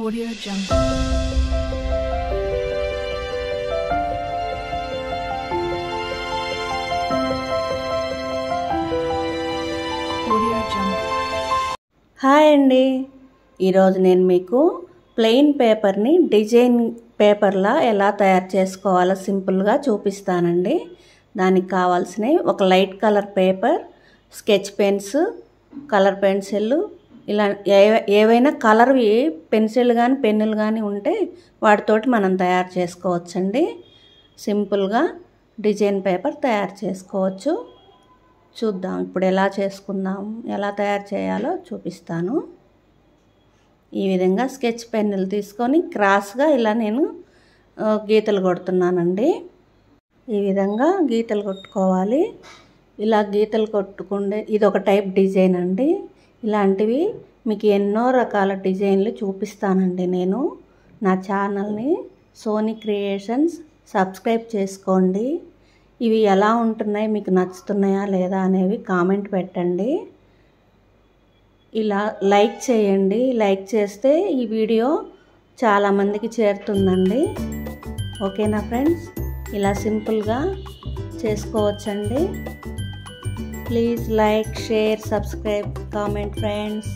Audio Jungle. Hi అండి, ఈరోజు నేను మీకు ప్లెయిన్ పేపర్ని డిజైన్ పేపర్లా ఎలా తయారు చేసుకోవాలో సింపుల్గా చూపిస్తానండి. దానికి కావాల్సినవి ఒక light colour paper, sketch pens, colour pencil, ఇలా ఏవైనా కలర్వి పెన్సిల్ కానీ పెన్నులు కానీ ఉంటే వాటితోటి మనం తయారు చేసుకోవచ్చండి. సింపుల్గా డిజైన్ పేపర్ తయారు చేసుకోవచ్చు. చూద్దాం ఇప్పుడు ఎలా చేసుకుందాం, ఎలా తయారు చేయాలో చూపిస్తాను. ఈ విధంగా స్కెచ్ పెన్నులు తీసుకొని క్రాస్గా ఇలా నేను గీతలు కొడుతున్నానండి. ఈ విధంగా గీతలు కొట్టుకోవాలి. ఇలా గీతలు కొట్టుకుంటే ఇది ఒక టైప్ డిజైన్ అండి. ఇలాంటివి మీకు ఎన్నో రకాల డిజైన్లు చూపిస్తానండి. నేను నా ఛానల్ని సోనీ క్రియేషన్స్ సబ్స్క్రైబ్ చేసుకోండి. ఇవి ఎలా ఉంటున్నాయి, మీకు నచ్చుతున్నాయా లేదా అనేవి కామెంట్ పెట్టండి. ఇలా లైక్ చేయండి. లైక్ చేస్తే ఈ వీడియో చాలామందికి చేరుతుందండి. ఓకేనా ఫ్రెండ్స్, ఇలా సింపుల్గా చేసుకోవచ్చండి. Please like, share, subscribe, comment friends.